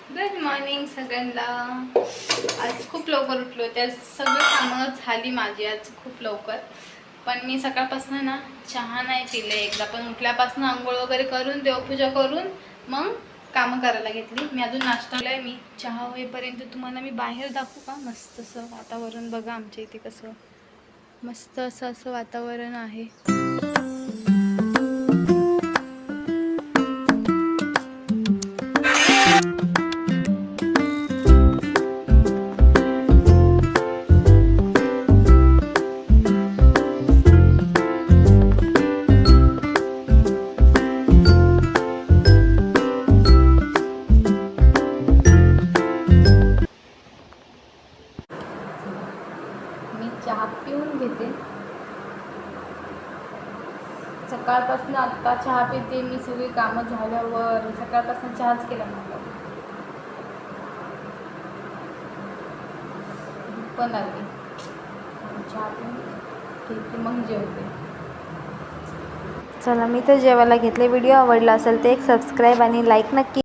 Good morning सगळ्यांना. आज खूप लवकर उठलो, त्या सगळं कामं झाली माझी आज खूप लवकर. पण मी सकाळपासून ना चहा नाही पिले एकदा पण. उठल्यापासून आंघोळ वगैरे करून देवपूजा करून मग कामं करायला घेतली. मी अजून नाश्ता केलाय. मी चहा होईपर्यंत तुम्हाला मी बाहेर दाखवू का? मस्त असं वातावरण बघा आमच्या इथे कसं मस्त असं वातावरण आहे. चहा पिऊन घेते. सकाळपासून आत्ता चहा पिते मी. सगळी कामं झाल्यावर सकाळपासून चहाच केला नव्हता. पण आली चहा पिऊन घेते मग जेवते. चला मी तर जेवायला घेतले. व्हिडिओ आवडला असेल तर एक सबस्क्राईब आणि लाईक नक्की